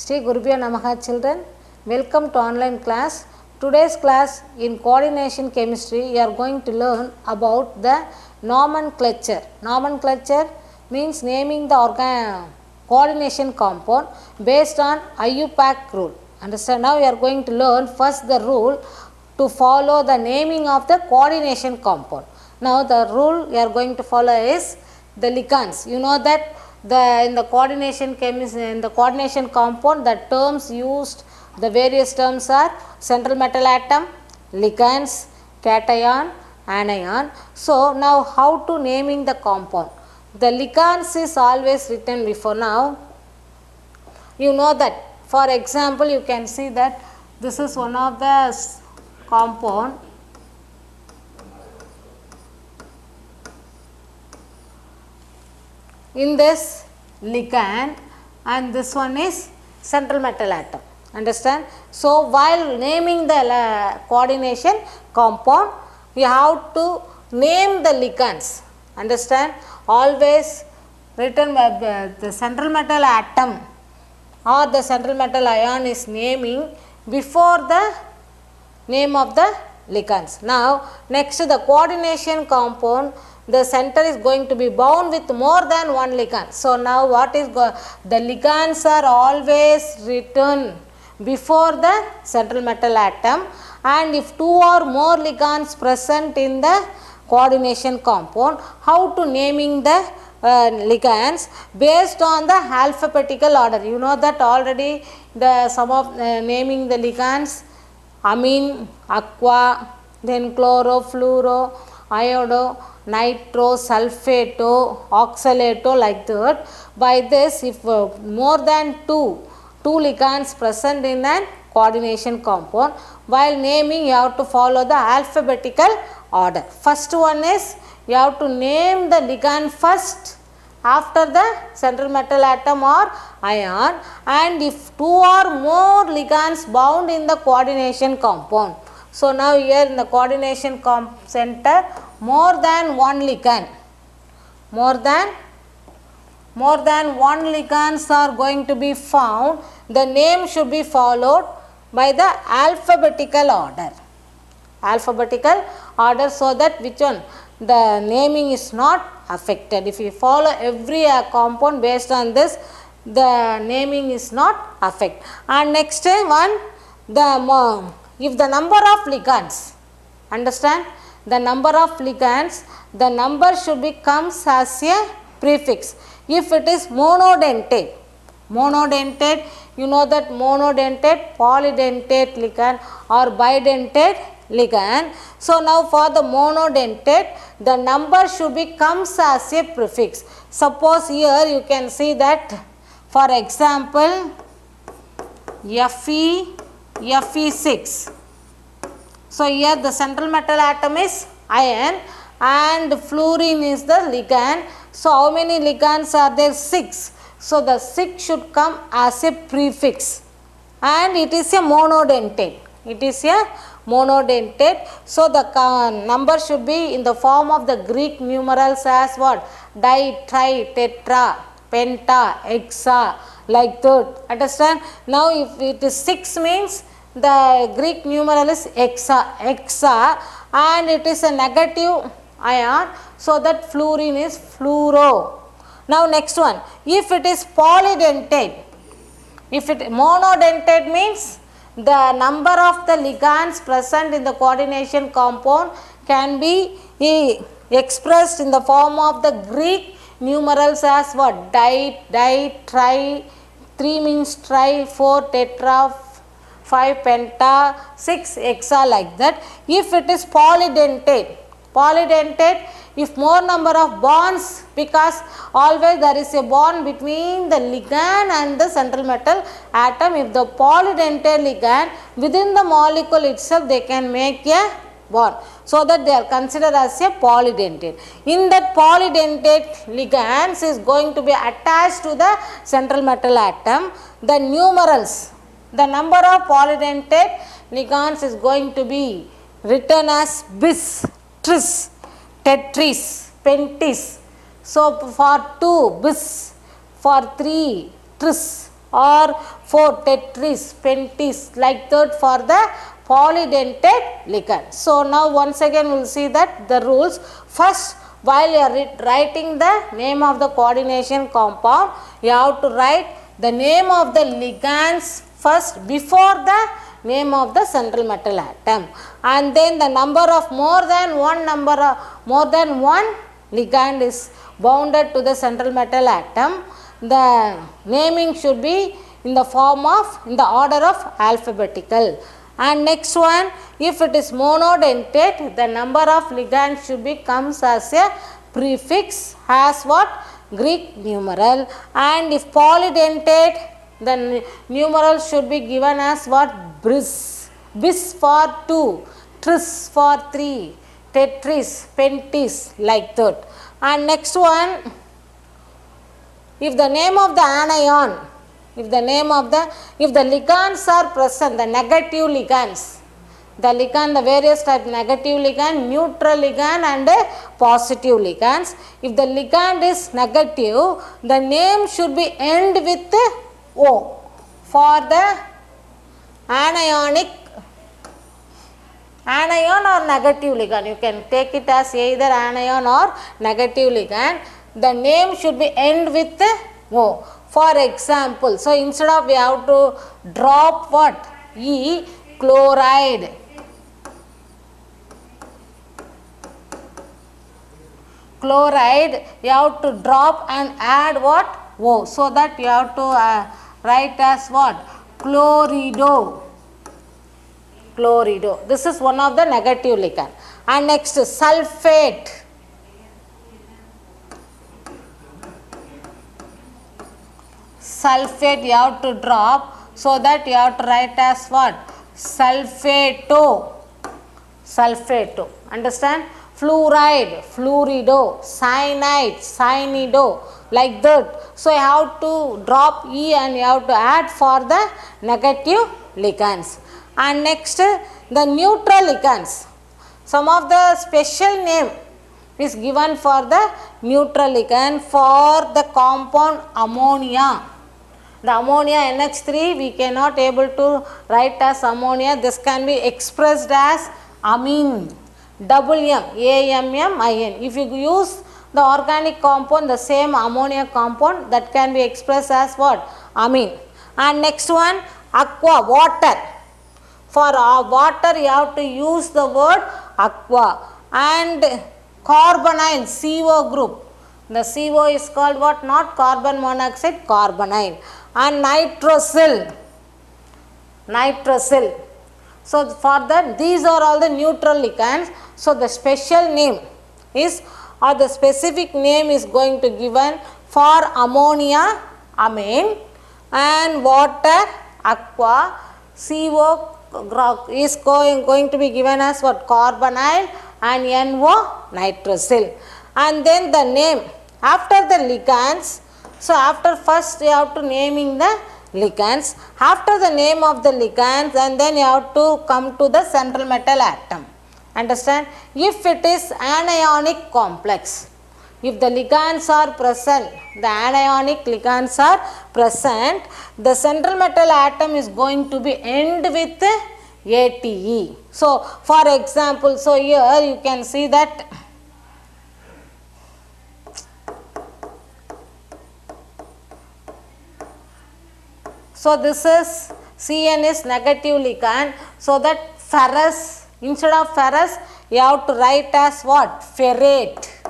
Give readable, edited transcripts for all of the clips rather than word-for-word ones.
Sri Gurubhyo Namaha children, welcome to online class. Today's class in coordination chemistry, you are going to learn about the nomenclature. Nomenclature means naming the coordination compound based on IUPAC rule. Understand? Now you are going to learn first the rule to follow the naming of the coordination compound. Now the rule you are going to follow is the ligands. You know that in the coordination chemistry, in the coordination compound, the terms used, the various terms are central metal atom, ligands, cation, anion. So now how to naming the compound? The ligands is always written before. Now you know that, for example, you can see that this is one of the compound. In this ligand, and this one is central metal atom. Understand? So while naming the coordination compound, you have to name the ligands. Understand? Always written by the central metal atom or the central metal ion is naming before the name of the ligands. Now next to the coordination compound, the center is going to be bound with more than one ligand. So now what is the ligands are always written before the central metal atom, and if two or more ligands present in the coordination compound, how to naming the ligands based on the alphabetical order. You know that already, the some of naming the ligands: amine, aqua, then chloro, fluoro, iodo, nitro, sulfato, oxalato, like that. By this, if more than two ligands present in an coordination compound, while naming you have to follow the alphabetical order. First one is you have to name the ligand first after the central metal atom or ion, and if two or more ligands bound in the coordination compound. So now here in the coordination center, more than one ligand, more than one ligands are going to be found, the name should be followed by the alphabetical order. Alphabetical order, so that which one? The naming is not affected. If you follow every compound based on this, the naming is not affected. And next one, if the number of ligands, understand, the number of ligands, the number should be comes as a prefix. If it is monodentate, you know that monodentate, polydentate ligand or bidentate ligand. So now for the monodentate, the number should be comes as a prefix. Suppose here you can see that, for example, Fe6. So here the central metal atom is iron and fluorine is the ligand. So how many ligands are there? 6. So the 6 should come as a prefix, and it is a monodentate. It is a monodentate. So the number should be in the form of the Greek numerals as what? Di, tri, tetra, penta, hexa, like that. Understand? Now if it is 6 means the Greek numeral is hexa, and it is a negative ion, so that fluorine is fluoro. Now next one, if it is polydentate, monodentate means the number of the ligands present in the coordination compound can be expressed in the form of the Greek numerals as what? Di, tri, 3 means tri, 4 tetra, 5 penta, 6 hexa, like that. If it is polydentate, if more number of bonds, because always there is a bond between the ligand and the central metal atom. If the polydentate ligand, within the molecule itself they can make a bond, so that they are considered as a polydentate. In that polydentate ligands is going to be attached to the central metal atom. The numerals, the number of polydentate ligands is going to be written as bis, tris, tetris, pentis. So for 2 bis, for 3 tris, or 4 tetris, pentis, like that for the polydentate ligand. So now once again we will see that the rules. First, while you are writing the name of the coordination compound, you have to write the name of the ligands first before the name of the central metal atom, and then the number of more than one ligand is bounded to the central metal atom. The naming should be in the form of, in the order of alphabetical. And next one, if it is monodentate, the number of ligands should be comes as a prefix, as what? Greek numeral. And if polydentate, the numeral should be given as what? Bis. Bis for 2, tris for 3, tetris, pentis, like that. And next one, if the name of the anion, if the ligands are present, the negative ligands, the various type, negative ligand, neutral ligand and positive ligands. If the ligand is negative, the name should be end with O for the anion or negative ligand. You can take it as either anion or negative ligand. The name should be end with O. For example, so instead of we have to drop what? E, chloride. Chloride, you have to drop and add what? O. So that you have to write as what? Chlorido. Chlorido. This is one of the negative ligand. And next, sulfate. Sulfate you have to drop, so that you have to write as what? Sulfato. Sulfato. Understand? Fluoride, fluorido, cyanide, cyanido, like that. So you have to drop E and you have to add for the negative ligands. And next, the neutral ligands. Some of the special name is given for the neutral ligand for the compound ammonia. The ammonia NH3 we cannot able to write as ammonia. This can be expressed as amine. Double M, AMMIN. If you use the organic compound, the same ammonia compound, that can be expressed as what? Amine. And next one, aqua, water. For water you have to use the word aqua. And carbonyl, CO group. The CO is called what? Not carbon monoxide, carbonyl. And nitrosyl. Nitrosyl. So for that, these are all the neutral ligands. So the special name is, or the specific name is going to given for ammonia, amine, and water, aqua. CO is going to be given as what? Carbonyl, and NO, nitrosyl. And then the name after the ligands. So after first you have to naming the ligands. After the name of the ligands, and then you have to come to the central metal atom. Understand? If it is anionic complex, if the ligands are present, the anionic ligands are present, the central metal atom is going to be end with ATE. So for example, so here you can see that so this is Cn is negative ligand, so that ferrous, instead of ferrous you have to write as what? Ferrate.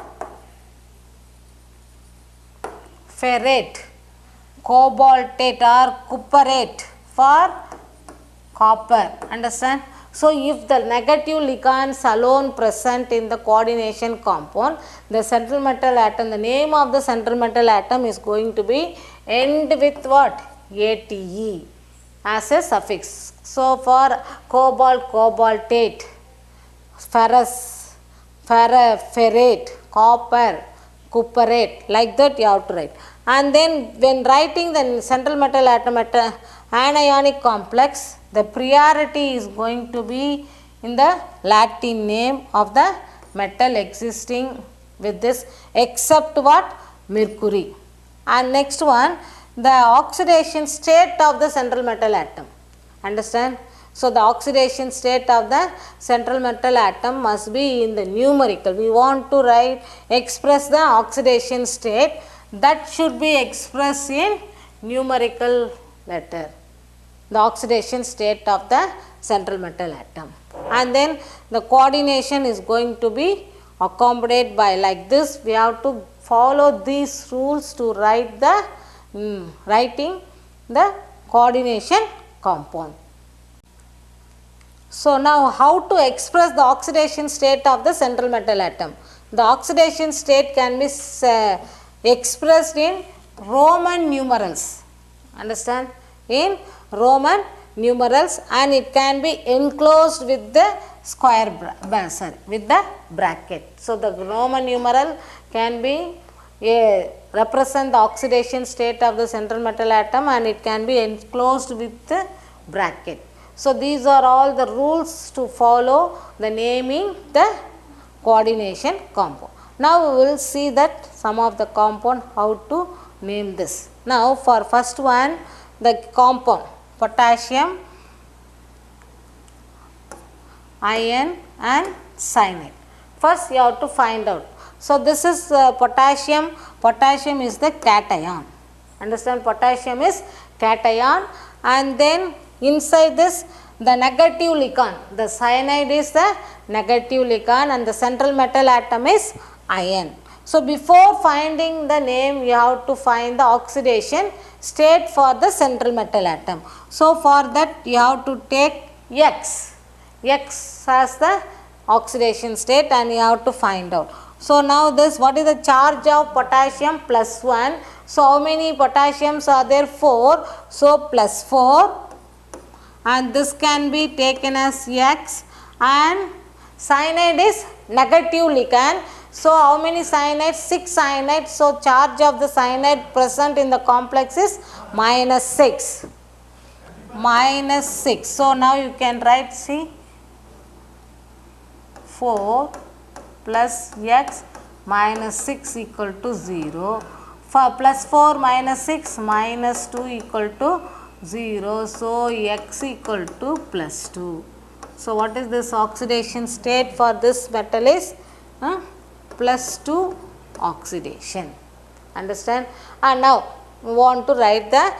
Ferrate. Cobaltate or cupperate for copper. Understand? So if the negative ligands alone present in the coordination compound, the central metal atom, the name of the central metal atom is going to be end with what? ATE as a suffix. So for cobalt, cobaltate, ferrous, ferrate, copper, cupperate, like that you have to write. And then when writing the central metal atom at anionic complex, the priority is going to be in the Latin name of the metal existing with this, except what? Mercury. And next one, the oxidation state of the central metal atom. Understand? So, the oxidation state of the central metal atom must be in the numerical. We want to express the oxidation state, that should be expressed in numerical letter, the oxidation state of the central metal atom. And then the coordination is going to be accommodated by like this. We have to follow these rules to write the writing the coordination compound. So, now how to express the oxidation state of the central metal atom? The oxidation state can be expressed in Roman numerals. Understand? In Roman numerals, and it can be enclosed with the with the bracket. So, the Roman numeral can be represent the oxidation state of the central metal atom, and it can be enclosed with the bracket. So, these are all the rules to follow the naming the coordination compound. Now, we will see that some of the compound how to name this. Now, for first one, the compound potassium, iron and cyanide. First, you have to find out. So, this is potassium. Potassium is the cation. Understand? Potassium is cation, and then inside this the negative lichen, the cyanide is the negative lichen, and the central metal atom is iron. So, before finding the name, you have to find the oxidation state for the central metal atom. So, for that you have to take X. X has the oxidation state, and you have to find out. So, now this, what is the charge of potassium? +1. So, how many potassiums are there? 4. So, +4, and this can be taken as X, and cyanide is negative lichen. So, how many cyanides? 6 cyanides. So, charge of the cyanide present in the complex is -6. -6. So, now you can write, see, 4 plus X minus 6 equal to 0. For +4 minus 6 minus 2 equal to 0. So, X equal to +2. So, what is this oxidation state for this metal is +2 oxidation. Understand? And now, we want to write the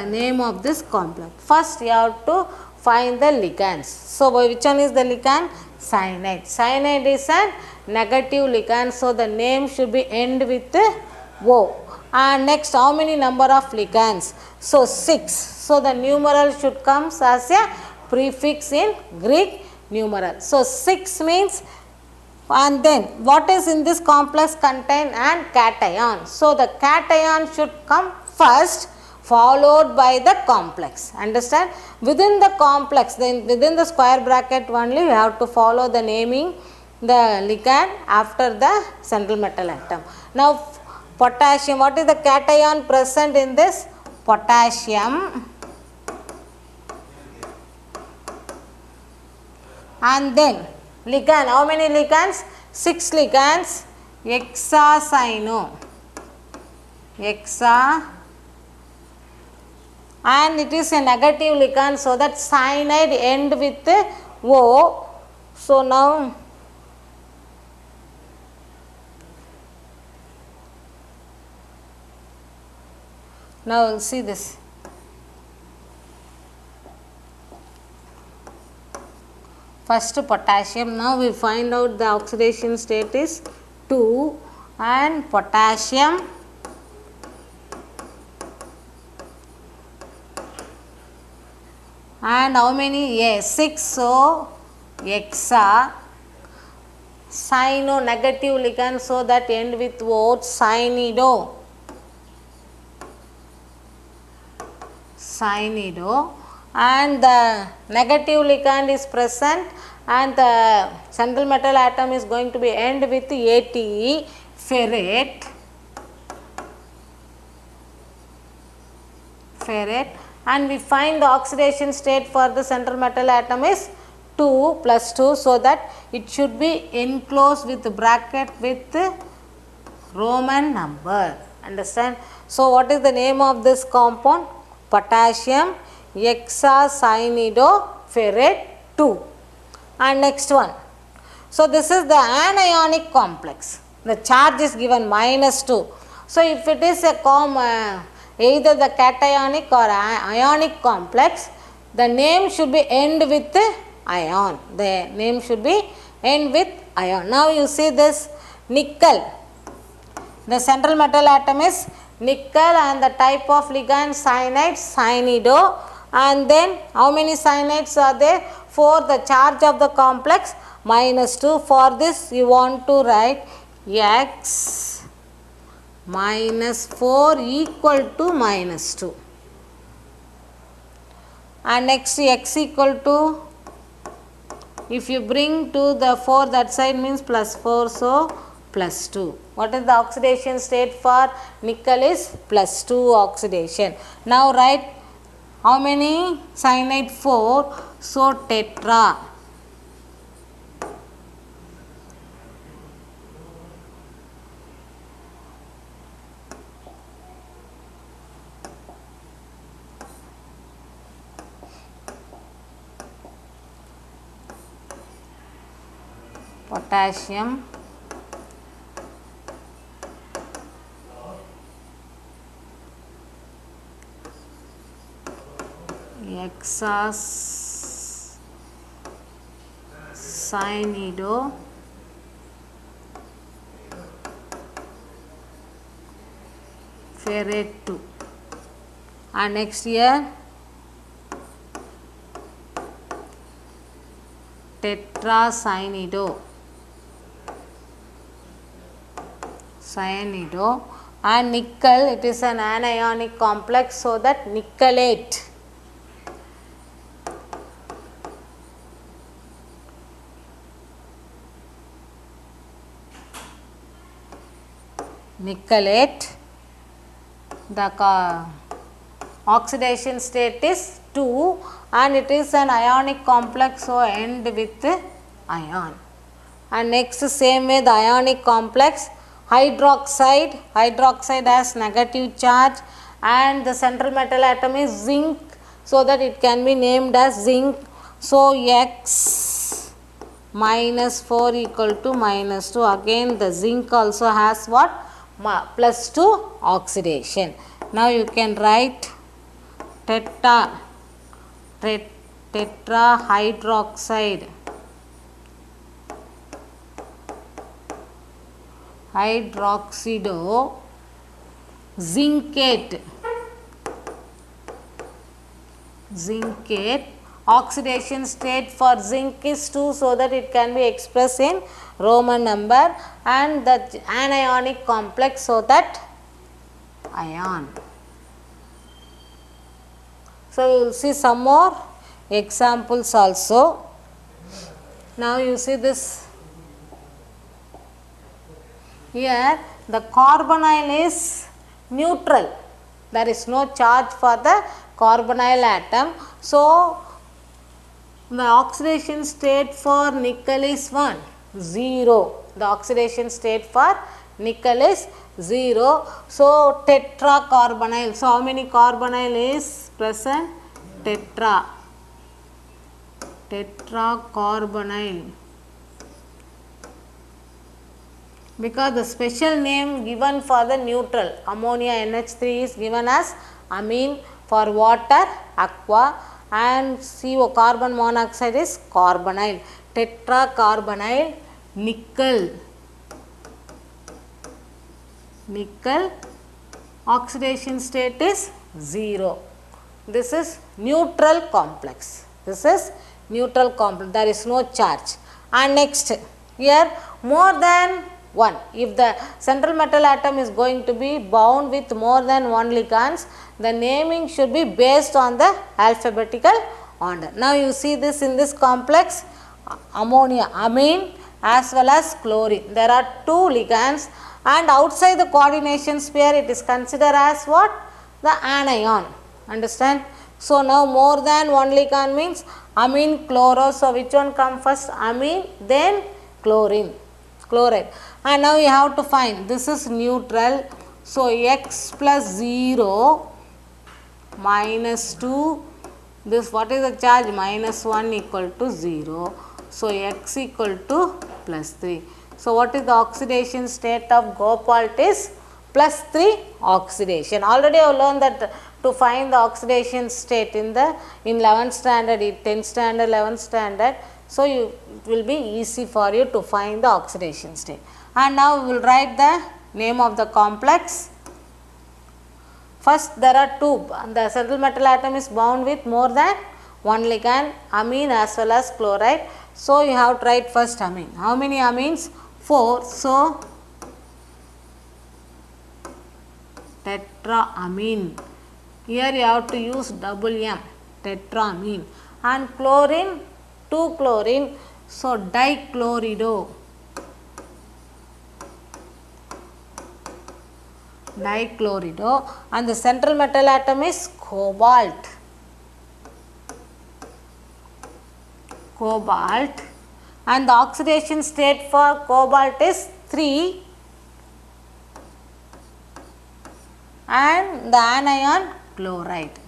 name of this complex. First, you have to find the ligands. So, which one is the ligand? Cyanide. Cyanide is a negative ligand. So, the name should be end with O. And next, how many number of ligands? So, 6. So, the numeral should come as a prefix in Greek numeral. So, 6 means, and then what is in this complex contain an cation. So, the cation should come first, followed by the complex. Understand? Within the complex, then within the square bracket only, you have to follow the naming the ligand after the central metal atom. Now, potassium, what is the cation present in this? Potassium, and then ligand, how many ligands? 6 ligands. Hexacyano, and it is a negative ligand, so that cyanide end with O. So, now we will see this. First potassium, now we find out the oxidation state is 2, and potassium, and how many? Yes, 6. So, hexa, cyano negative ligand, so that end with O, cyanido, and the negative ligand is present, and the central metal atom is going to be end with ATE, ferrate, and we find the oxidation state for the central metal atom is 2 plus 2, so that it should be enclosed with bracket with Roman number. Understand? So what is the name of this compound? Potassium hexacyanidopherrate 2. And next one. So this is the anionic complex. The charge is given -2. So if it is a either the cationic or ionic complex, the name should be end with ion. The name should be end with ion. Now you see this nickel. The central metal atom is nickel and the type of ligand cyanide, cyanido, and then how many cyanides are there? 4. The charge of the complex -2. For this you want to write X -4 equal to -2, and next X equal to, if you bring to the 4 that side means +4, so +2. What is the oxidation state for nickel is +2 oxidation. Now write how many cyanide? 4, so tetra. Potassium hexacyanidopherrate 2. And next here tetracyanidopherrate. And nickel, it is an anionic complex, so that nickelate. Nickelate, the oxidation state is 2 and it is an ionic complex, so end with ion. And next same way the ionic complex, hydroxide has negative charge and the central metal atom is zinc, so that it can be named as zinc. So X -4 equal to -2. Again the zinc also has what? +2 oxidation. Now you can write tetrahydroxide, hydroxido zincate. Oxidation state for zinc is 2, so that it can be expressed in Roman number, and the anionic complex, so that ion. So we will see some more examples also. Now you see this here, the carbonyl is neutral, there is no charge for the carbonyl atom. So the oxidation state for nickel is 1, 0. The oxidation state for nickel is 0. So tetracarbonyl, so how many carbonyl is present? Tetracarbonyl, because the special name given for the neutral, ammonia NH3 is given as amine, for water aqua, and CO carbon monoxide is carbonyl. Tetracarbonyl nickel, oxidation state is 0. This is neutral complex. There is no charge. And next here, more than 1. If the central metal atom is going to be bound with more than 1 ligands, the naming should be based on the alphabetical order. Now you see this in this complex, ammonia, amine as well as chlorine. There are 2 ligands, and outside the coordination sphere it is considered as what? The anion. Understand? So now more than 1 ligand means amine, chloro. So which one come first? Amine, then chloride. And now you have to find, this is neutral, So x plus 0 minus 2, this what is the charge? Minus 1 equal to 0. So x equal to plus 3. So what is the oxidation state of cobalt is plus 3 oxidation. Already I have learned that to find the oxidation state in 11th standard, 10th standard, 11th standard. So it will be easy for you to find the oxidation state. And now we will write the name of the complex. First there are two, the central metal atom is bound with more than one ligand, amine as well as chloride. So you have to write first amine. How many amines? 4. So tetraamine. Here you have to use double M, tetraamine. And chlorine, 2 chlorine, so dichlorido. Dichlorido. And the central metal atom is cobalt. Cobalt. And the oxidation state for cobalt is 3. And the anion chloride.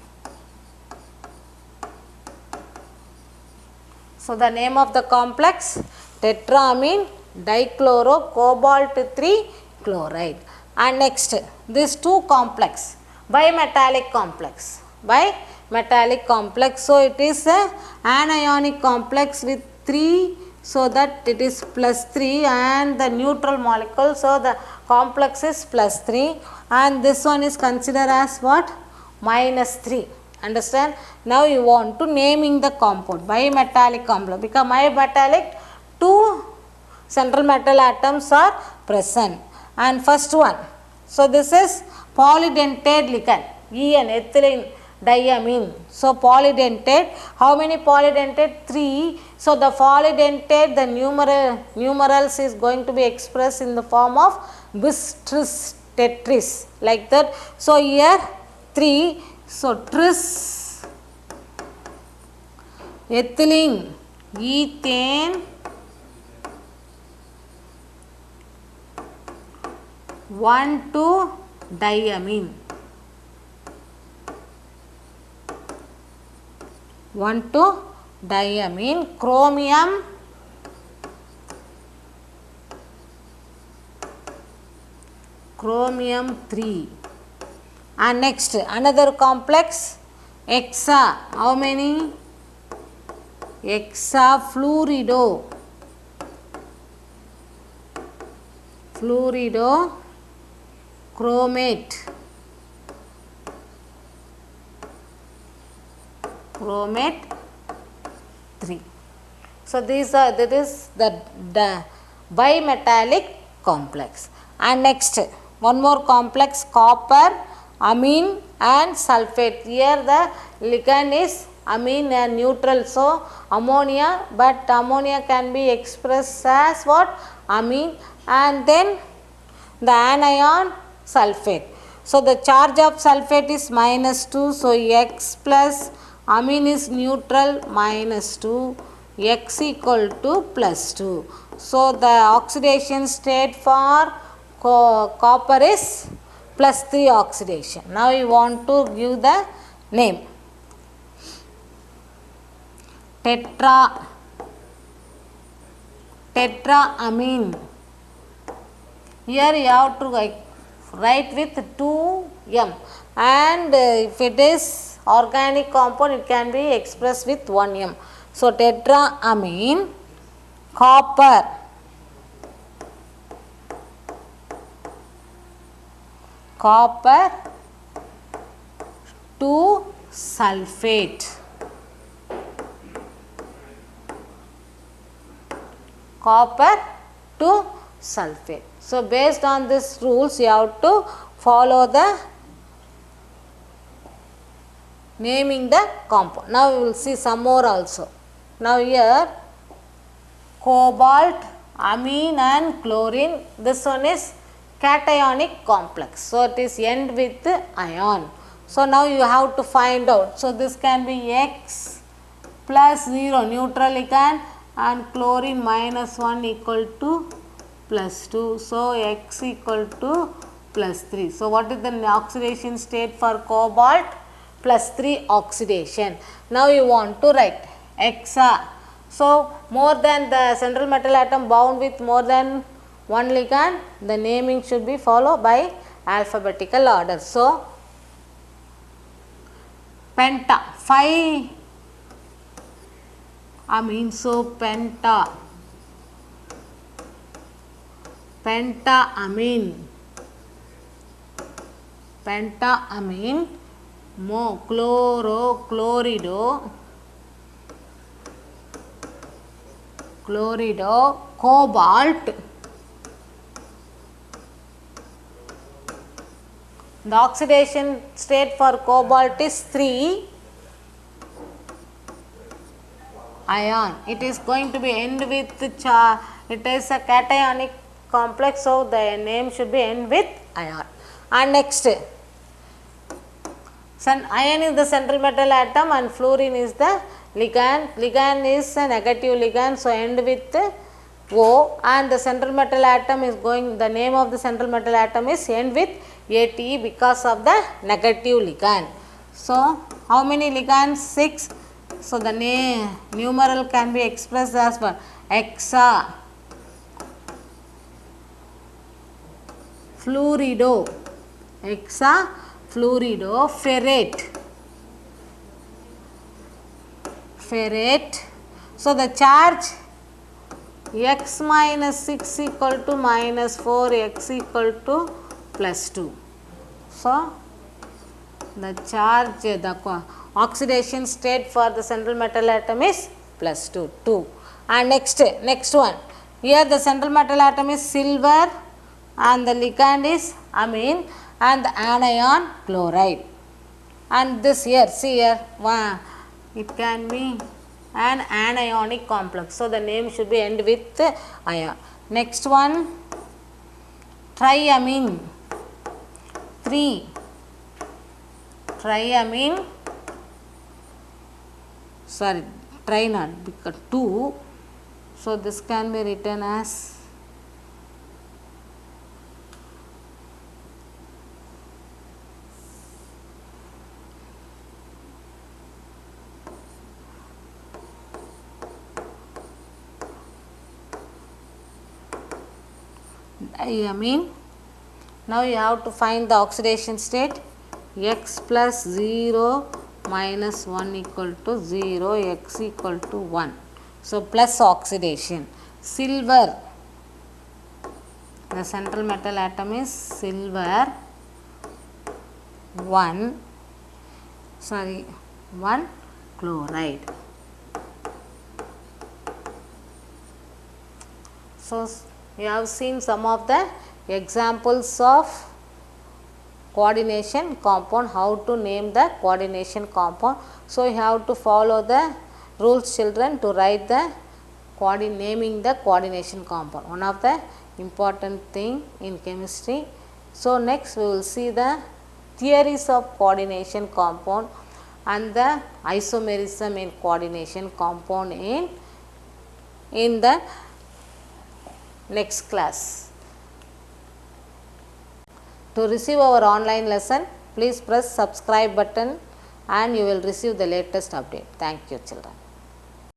So the name of the complex tetraamine dichloro cobalt 3 chloride. And next, these two complex, bimetallic complex. Bimetallic complex. So it is a anionic complex with 3, so that it is plus 3, and the neutral molecule, so the complex is plus 3, and this one is considered as what? Minus 3. Understand? Now you want to naming the compound, bimetallic complex, because bimetallic 2 central metal atoms are present. And first one, so this is polydentate ligand, En, ethylene diamine. So polydentate, how many polydentate? 3. So the polydentate, the numerals is going to be expressed in the form of bis tris tetris, like that. So here 3, so tris, ethylene, ethane, 1, 2 diamine, 1, 2 diamine, chromium, chromium 3. And next another complex XII, how many? Hexafluorido, fluorido chromate, chromate 3. So these are, that is the bimetallic complex. And next one more complex, copper, amine and sulfate. Here the ligand is amine and neutral, so ammonia, but ammonia can be expressed as what? Amine, and then the anion sulfate. So the charge of sulfate is minus 2, so X plus amine is neutral, minus 2, X equal to plus 2. So the oxidation state for copper is plus 3 oxidation. Now you want to give the name. Tetraamine. Here you have to write with 2m, and if it is organic compound, it can be expressed with 1m. So tetraamine, copper, copper 2 sulfate, copper 2 sulfate. So based on these rules, you have to follow the naming the compound. Now we will see some more also. Now here cobalt, amine and chlorine, this one is cationic complex. So it is end with ion. So now you have to find out. So this can be X plus 0 neutral ligand and chlorine minus 1 equal to plus 2. So X equal to plus 3. So, what is the oxidation state for cobalt? Plus 3 oxidation. Now, you want to write XII. So, more than the central metal atom bound with more than one ligand, the naming should be followed by alphabetical order. So, penta, 5 amine, so pentaamine, chlorido, cobalt. The oxidation state for cobalt is 3 ion. It is going to be end with it is a cationic complex, so the name should be end with ion. And next, iron is the central metal atom and fluorine is the ligand. Ligand is a negative ligand, so end with O, and the central metal atom is going, the name of the central metal atom is end with ATE because of the negative ligand. So, how many ligands? 6. So, the numeral can be expressed as per XII, fluorido, ferrate. So, the charge x minus 6 equal to minus 4, x equal to plus 2. So, the charge, the oxidation state for the central metal atom is plus 2. And next one, here the central metal atom is silver and the ligand is amine and the anion chloride. And this here, see here, it can be an anionic complex. So, the name should be end with ion. Next one, triamine, 3, because 2. So, this can be written as diamine. Now, you have to find the oxidation state. X plus 0 minus 1 equal to 0, x equal to 1. So, plus oxidation. Silver, the central metal atom is silver, 1 chloride. So, you have seen some of the examples of coordination compound, how to name the coordination compound. So, you have to follow the rules, children, to write the naming the coordination compound, one of the important thing in chemistry. So, next we will see the theories of coordination compound and the isomerism in coordination compound in the next class. To receive our online lesson, please press subscribe button and you will receive the latest update. Thank you, children.